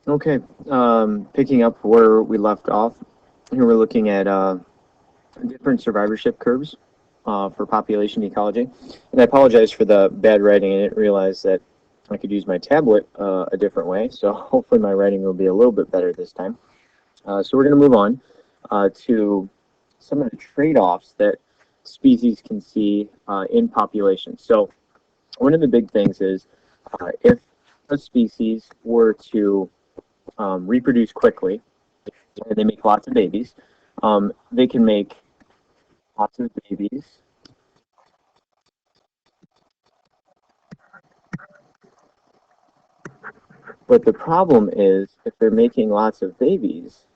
Okay, picking up where we left off, here we're looking at different survivorship curves for population ecology. And I apologize for the bad writing. I didn't realize that I could use my tablet a different way, so hopefully my writing will be a little bit better this time. So we're going to move on to some of the trade-offs that species can see in populations. So one of the big things is if a species were to reproduce quickly and they make lots of babies, they can make lots of babies. But the problem is, if they're making lots of babies,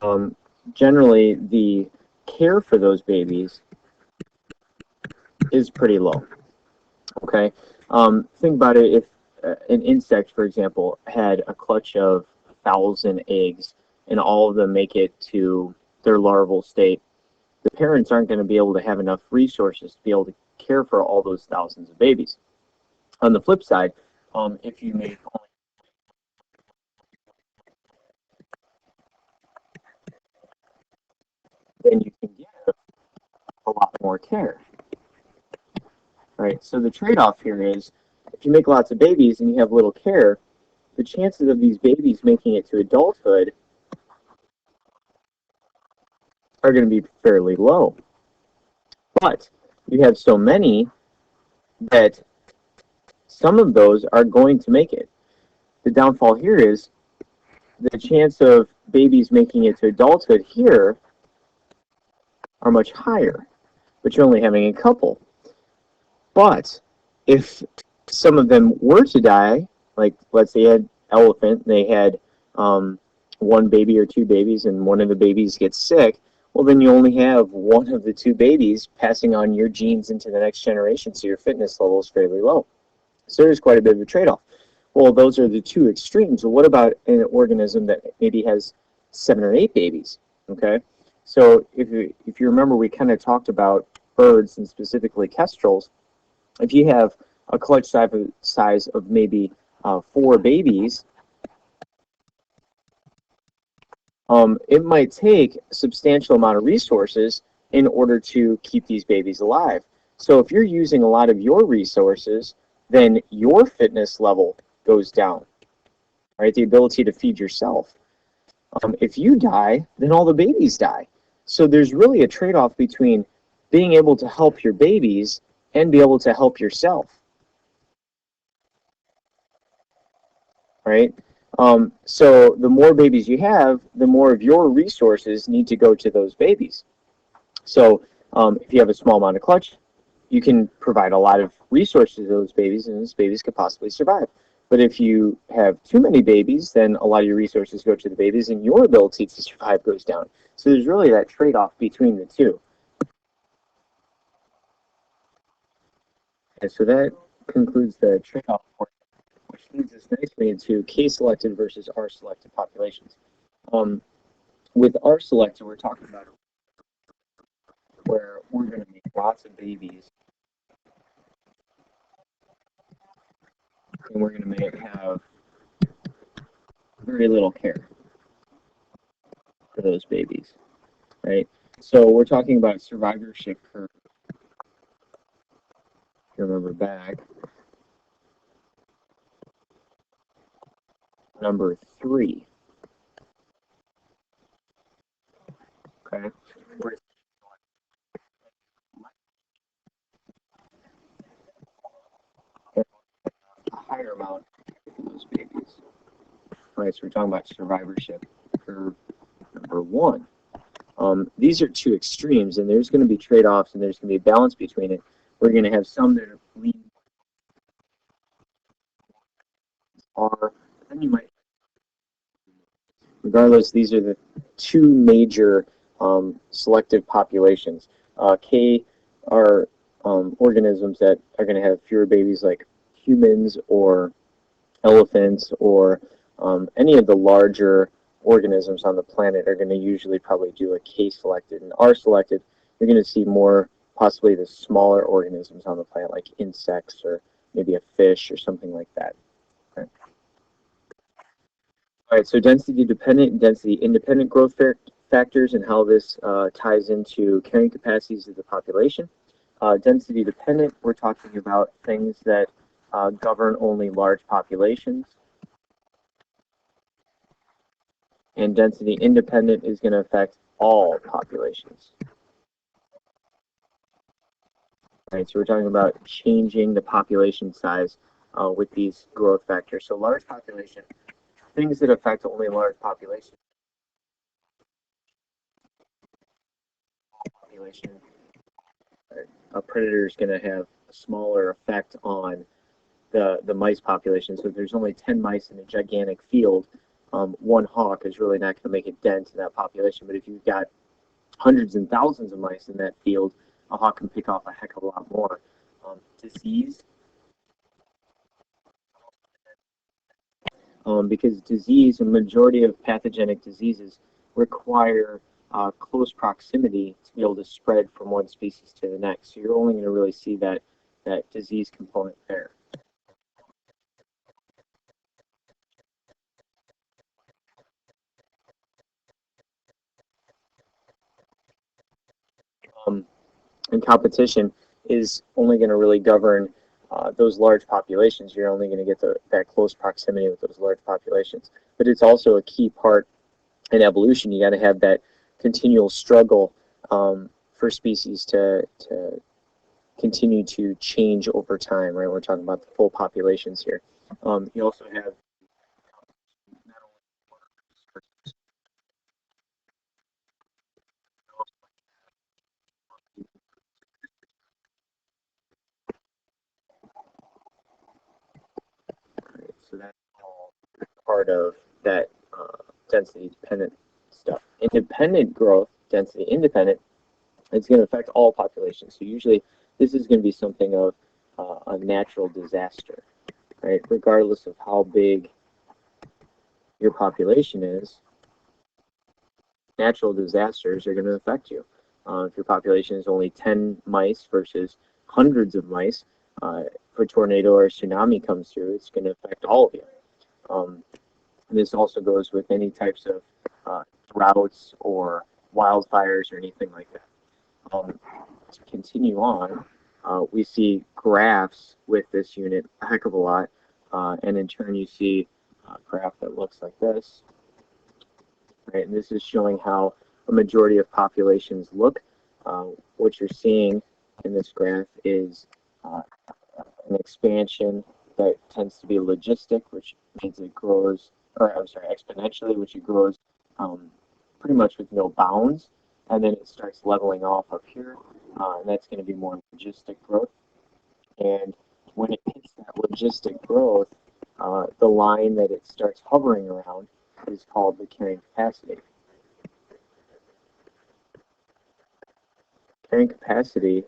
um, generally the care for those babies is pretty low. Okay, think about it. If an insect, for example, had a clutch of 1,000 eggs, and all of them make it to their larval state, the parents aren't going to be able to have enough resources to be able to care for all those thousands of babies. On the flip side, if you make only, then you can give a lot more care, right? So the trade-off here is, if you make lots of babies and you have little care, the chances of these babies making it to adulthood are going to be fairly low. But you have so many that some of those are going to make it. The downfall here is the chance of babies making it to adulthood here are much higher, but you're only having a couple. But if some of them were to die, like let's say you had elephant, and they had one baby or two babies, and one of the babies gets sick, well, then you only have one of the two babies passing on your genes into the next generation, so your fitness level is fairly low. So there's quite a bit of a trade-off. Well, those are the two extremes. So what about an organism that maybe has 7 or 8 babies? Okay, so if you remember, we kind of talked about birds and specifically kestrels. If you have a clutch size of maybe 4 babies, it might take a substantial amount of resources in order to keep these babies alive. So if you're using a lot of your resources, then your fitness level goes down, right? The ability to feed yourself. If you die, then all the babies die. So there's really a trade-off between being able to help your babies and be able to help yourself, right? So the more babies you have, the more of your resources need to go to those babies. So if you have a small amount of clutch, you can provide a lot of resources to those babies, and those babies could possibly survive. But if you have too many babies, then a lot of your resources go to the babies, and your ability to survive goes down. So there's really that trade-off between the two. And so that concludes the trade-off portion, which leads us nicely into K-selected versus R-selected populations. Um, with R-selected, we're talking about where we're going to make lots of babies, and we're going to have very little care for those babies, right? So we're talking about survivorship curve. If you remember back, number 3. Okay, we're a higher amount for those babies. Right, so we're talking about survivorship curve number 1. These are two extremes, and there's going to be trade-offs, and there's going to be a balance between it. We're going to have some that are, then you might, regardless, these are the two major selective populations. K are organisms that are going to have fewer babies, like humans or elephants or any of the larger organisms on the planet are going to usually probably do a K-selected. And R-selected, you're going to see more possibly the smaller organisms on the planet, like insects or maybe a fish or something like that. Okay. Right, so density dependent and density independent growth factors and how this ties into carrying capacities of the population. Density dependent, we're talking about things that govern only large populations. And density independent is going to affect all populations. Right, so we're talking about changing the population size with these growth factors. So large population, things that affect only large populations. A predator is going to have a smaller effect on the mice population. So if there's only 10 mice in a gigantic field, one hawk is really not going to make a dent in that population. But if you've got hundreds and thousands of mice in that field, a hawk can pick off a heck of a lot more. Disease, because disease, a majority of pathogenic diseases require close proximity to be able to spread from one species to the next. So you're only going to really see that disease component there. And competition is only going to really govern those large populations. You're only going to get that close proximity with those large populations. But it's also a key part in evolution. You got to have that continual struggle for species to continue to change over time, right? We're talking about the full populations here. You also have so that's all part of that density dependent stuff. Independent growth, density independent, it's going to affect all populations. So usually this is going to be something of a natural disaster, right? Regardless of how big your population is, natural disasters are going to affect you. If your population is only 10 mice versus hundreds of mice, if a tornado or a tsunami comes through, it's going to affect all of you. This also goes with any types of droughts or wildfires or anything like that. To continue on, we see graphs with this unit a heck of a lot, and in turn you see a graph that looks like this. Right, and this is showing how a majority of populations look. What you're seeing in this graph is an expansion that tends to be logistic, which means it grows, or I'm sorry, exponentially, which it grows pretty much with no bounds, and then it starts leveling off up here, and that's going to be more logistic growth. And when it hits that logistic growth, the line that it starts hovering around is called the carrying capacity. Carrying capacity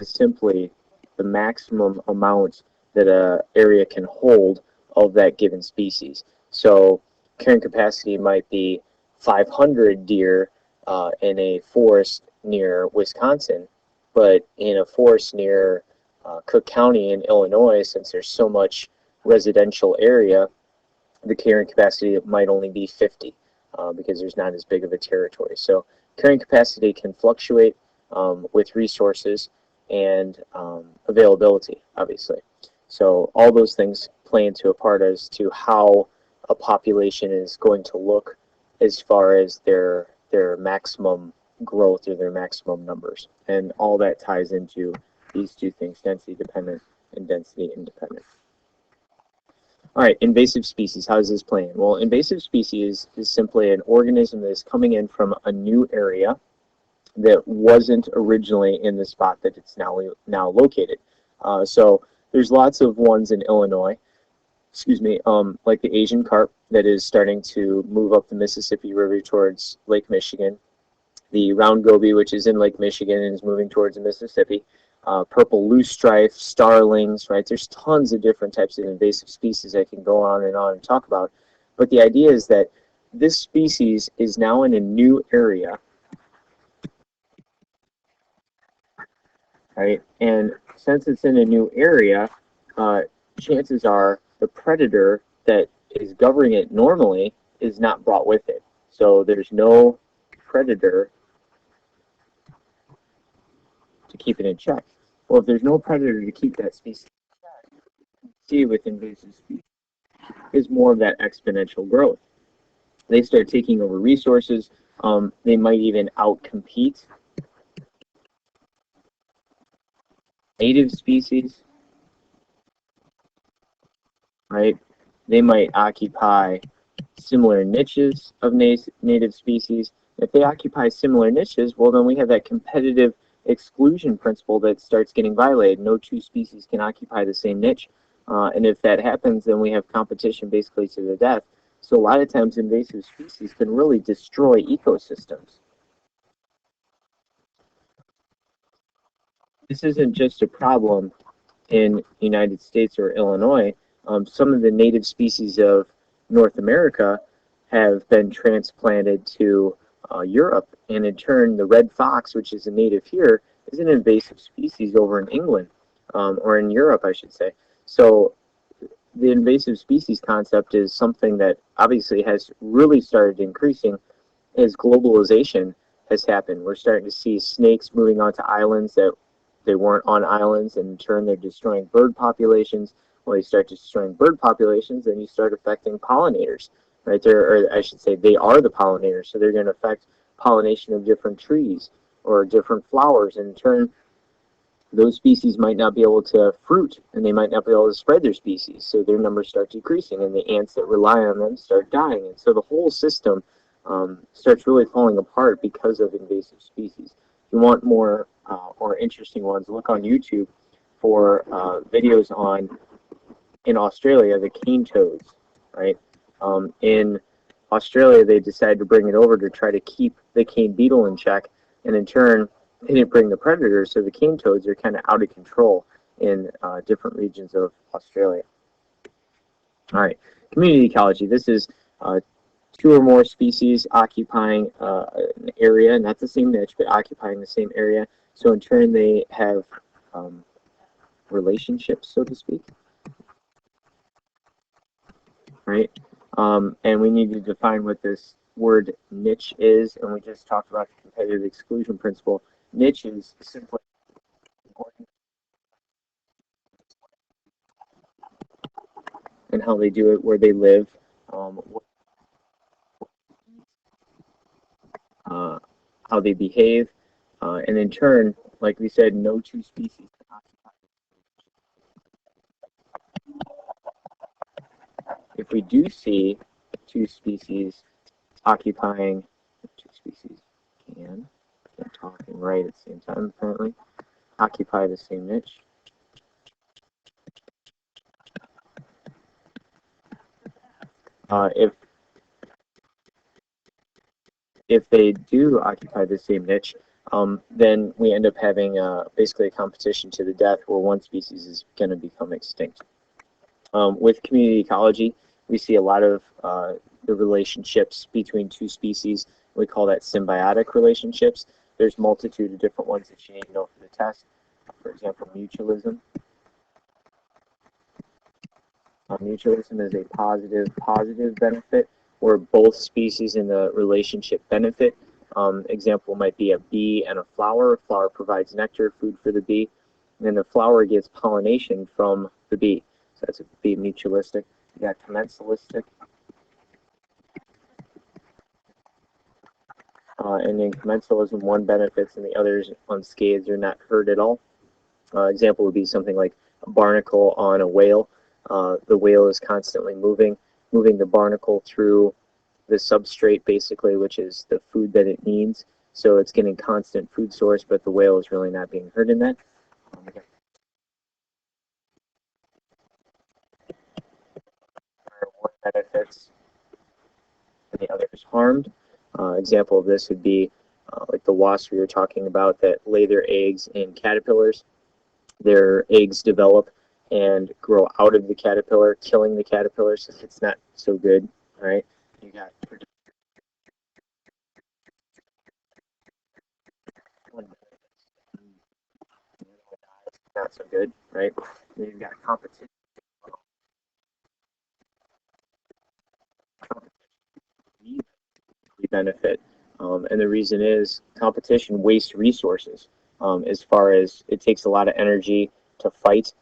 is simply the maximum amount that an area can hold of that given species. So carrying capacity might be 500 deer in a forest near Wisconsin, but in a forest near Cook County in Illinois, since there's so much residential area, the carrying capacity might only be 50 because there's not as big of a territory. So carrying capacity can fluctuate with resources and availability, obviously. So all those things play into a part as to how a population is going to look as far as their maximum growth or their maximum numbers. And all that ties into these two things, density dependent and density independent. All right, invasive species, how does this play in? Well, invasive species is simply an organism that is coming in from a new area that wasn't originally in the spot that it's now located. So there's lots of ones in Illinois, like the Asian carp that is starting to move up the Mississippi River towards Lake Michigan. The round goby, which is in Lake Michigan and is moving towards the Mississippi. Purple loosestrife, starlings, right? There's tons of different types of invasive species I can go on and talk about. But the idea is that this species is now in a new area, right? And since it's in a new area, chances are the predator that is governing it normally is not brought with it. So there's no predator to keep it in check. Well, if there's no predator to keep that species in check, see with invasive species is more of that exponential growth. They start taking over resources. They might even outcompete native species, right? They might occupy similar niches of native species. If they occupy similar niches, well, then we have that competitive exclusion principle that starts getting violated. No two species can occupy the same niche. And if that happens, then we have competition basically to the death. So a lot of times invasive species can really destroy ecosystems. This isn't just a problem in the United States or Illinois. Some of the native species of North America have been transplanted to Europe, and in turn, the red fox, which is a native here, is an invasive species over in England, or in Europe, I should say. So the invasive species concept is something that obviously has really started increasing as globalization has happened. We're starting to see snakes moving onto islands that they weren't on islands, and in turn they're destroying bird populations. When you start destroying bird populations, then you start affecting pollinators, right there, or I should say they are the pollinators, so they're going to affect pollination of different trees or different flowers, and in turn those species might not be able to fruit, and they might not be able to spread their species, so their numbers start decreasing, and the ants that rely on them start dying, and so the whole system starts really falling apart because of invasive species. If you want more or interesting ones, look on YouTube for videos on, in Australia, the cane toads, right? In Australia, they decided to bring it over to try to keep the cane beetle in check, and in turn, they didn't bring the predators, so the cane toads are kind of out of control in different regions of Australia. All right, community ecology. This is two or more species occupying an area, not the same niche, but occupying the same area. So in turn, they have relationships, so to speak, right? And we need to define what this word niche is, and we just talked about the competitive exclusion principle. Niche is simply and how they do it, where they live, how they behave, and in turn, like we said, no two species can occupy. If we do see two species occupying, two species can, I'm talking right at the same time apparently, occupy the same niche. If they do occupy the same niche, then we end up having basically a competition to the death where one species is going to become extinct. With community ecology, we see a lot of the relationships between two species. We call that symbiotic relationships. There's multitude of different ones that you need to know for the test. For example, mutualism. Mutualism is a positive benefit where both species in the relationship benefit. Example might be a bee and a flower. A flower provides nectar, food for the bee, and then the flower gets pollination from the bee. So that's a bee mutualistic. You got commensalistic. And in commensalism, one benefits and the others unscathed or not hurt at all. Example would be something like a barnacle on a whale. The whale is constantly moving the barnacle through the substrate, basically, which is the food that it needs. So it's getting constant food source, but the whale is really not being hurt in that. One benefits and the other is harmed. Example of this would be like the wasps we were talking about that lay their eggs in caterpillars. Their eggs develop and grow out of the caterpillar, killing the caterpillar, so it's not so good, right? You got not so good, right? Then you've got competition. benefit. And the reason is competition wastes resources. As far as it takes a lot of energy to fight.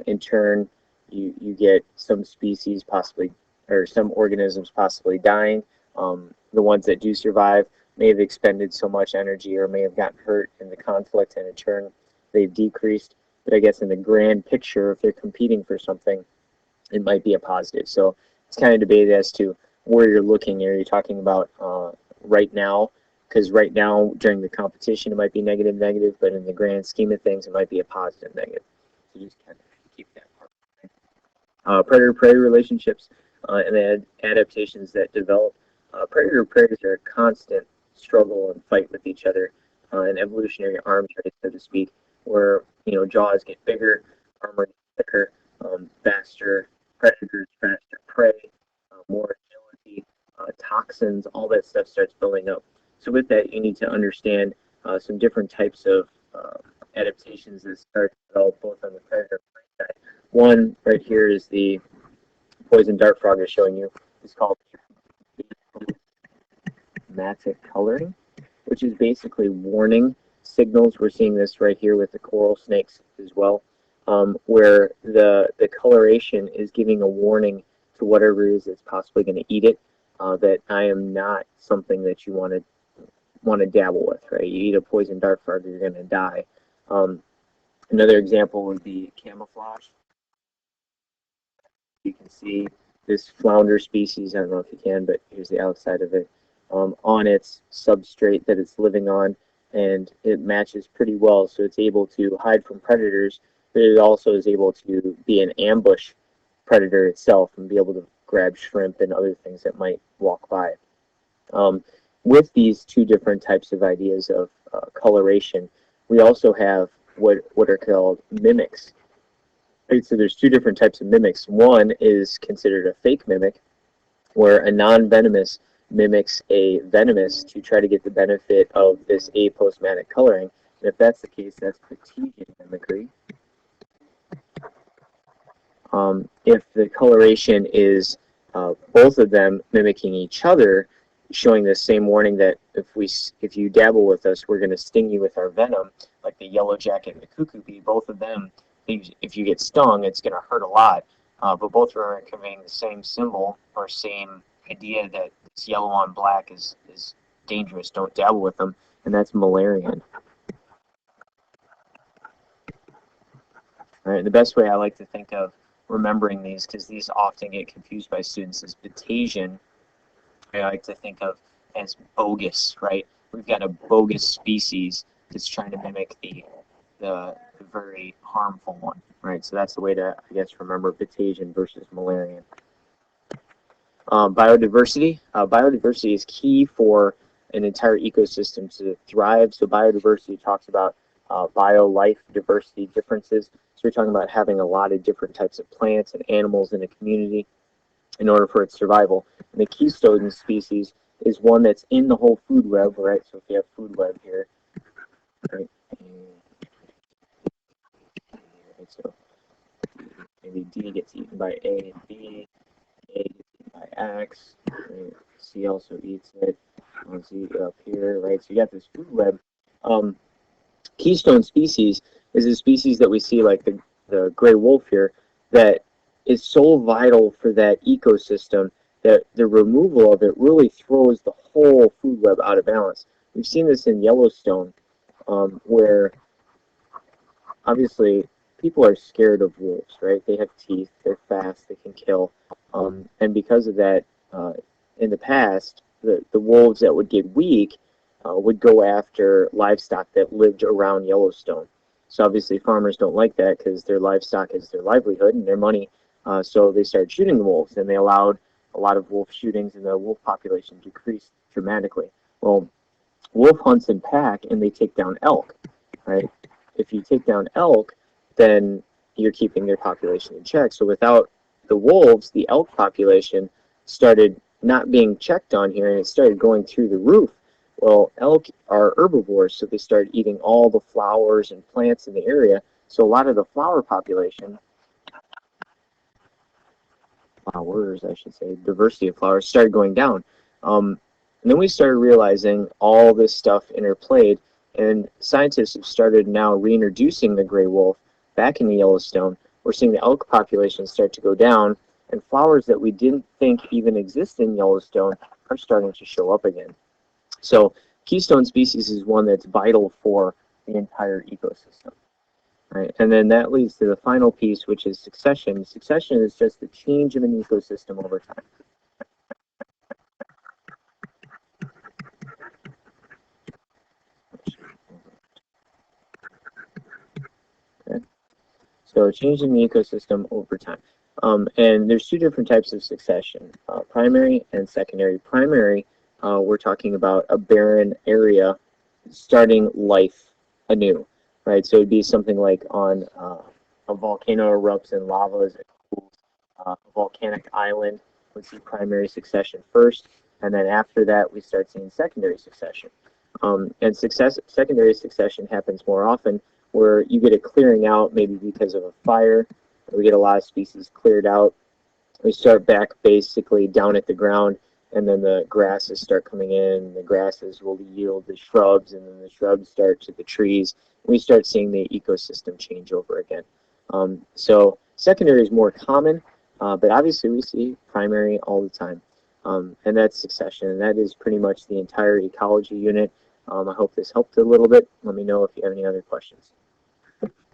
In turn, you get some species possibly, or some organisms possibly dying. The ones that do survive may have expended so much energy or may have gotten hurt in the conflict, and in turn they've decreased. But I guess in the grand picture, if they're competing for something, it might be a positive. So it's kind of debated as to where you're looking. Are you talking about right now? Because right now, during the competition, it might be negative, negative, but in the grand scheme of things, it might be a positive, negative. So just kind of keep that part. Predator-prey relationships and the adaptations that develop. Predator-predators are a constant struggle and fight with each other, an evolutionary arms race, so to speak, where jaws get bigger, armor gets thicker, faster predators, faster prey, more agility, toxins, all that stuff starts building up. So with that, you need to understand some different types of adaptations that start to develop both on the predator and prey side. One right here is the poison dart frog is showing you. It's called matic coloring, which is basically warning signals. We're seeing this right here with the coral snakes as well, where the coloration is giving a warning to whatever it is that's possibly going to eat it, that I am not something that you want to dabble with, right? You eat a poison dart frog, you're going to die. Another example would be camouflage. You can see this flounder species, I don't know if you can, but here's the outside of it, on its substrate that it's living on, and it matches pretty well, so it's able to hide from predators, but it also is able to be an ambush predator itself and be able to grab shrimp and other things that might walk by. With these two different types of ideas of coloration, we also have what are called mimics. Right, so there's two different types of mimics. One is considered a fake mimic, where a non-venomous mimics a venomous to try to get the benefit of this aposematic coloring. And if that's the case, that's Patagian mimicry. If the coloration is both of them mimicking each other, showing the same warning that if you dabble with us, we're going to sting you with our venom, like the yellow jacket and the cuckoo bee. Both of them, if you get stung, it's going to hurt a lot. But both are conveying the same symbol or same idea that this yellow on black is dangerous. Don't dabble with them, and that's malarian. All right, the best way I like to think of remembering these, because these often get confused by students, is Patagian. I like to think of as bogus, right? We've got a bogus species that's trying to mimic the very harmful one, right? So that's the way to, I guess, remember Patagian versus malarian. Biodiversity. Biodiversity is key for an entire ecosystem to thrive. So biodiversity talks about bio-life diversity differences. So we're talking about having a lot of different types of plants and animals in a community in order for its survival. And the keystone species is one that's in the whole food web, right? So if you have food web here, right? So maybe D gets eaten by A and B, A gets eaten by X, right? C also eats it. Z up here, right? So you got this food web. Keystone species is a species that we see, like the gray wolf here, that is so vital for that ecosystem that the removal of it really throws the whole food web out of balance. We've seen this in Yellowstone, where obviously people are scared of wolves, right? They have teeth, they're fast, they can kill, and because of that, in the past, the wolves that would get weak would go after livestock that lived around Yellowstone. So obviously farmers don't like that because their livestock is their livelihood and their money. So they started shooting the wolves, and they allowed a lot of wolf shootings, and the wolf population decreased dramatically. Well, wolf hunts in pack, and they take down elk, right? If you take down elk, then you're keeping their population in check. So without the wolves, the elk population started not being checked on here, and it started going through the roof. Well, elk are herbivores, so they started eating all the flowers and plants in the area. So a lot of the flower population, flowers, I should say, diversity of flowers, started going down. And then we started realizing all this stuff interplayed, and scientists have started now reintroducing the gray wolf back in the Yellowstone. We're seeing the elk population start to go down, and flowers that we didn't think even exist in Yellowstone are starting to show up again. So keystone species is one that's vital for the entire ecosystem. Right? And then that leads to the final piece, which is succession. Succession is just the change of an ecosystem over time. Okay? So changing the ecosystem over time. And there's two different types of succession, primary and secondary. Primary, we're talking about a barren area starting life anew, right? So it'd be something like on a volcano erupts and lava is cools, a volcanic island would see primary succession first, and then after that we start seeing secondary succession. And secondary succession happens more often where you get a clearing out, maybe because of a fire. We get a lot of species cleared out. We start back basically down at the ground, and then the grasses start coming in. The grasses will yield the shrubs, and then the shrubs start to the trees. We start seeing the ecosystem change over again. So secondary is more common, but obviously we see primary all the time. And that's succession, and that is pretty much the entire ecology unit. I hope this helped a little bit. Let me know if you have any other questions.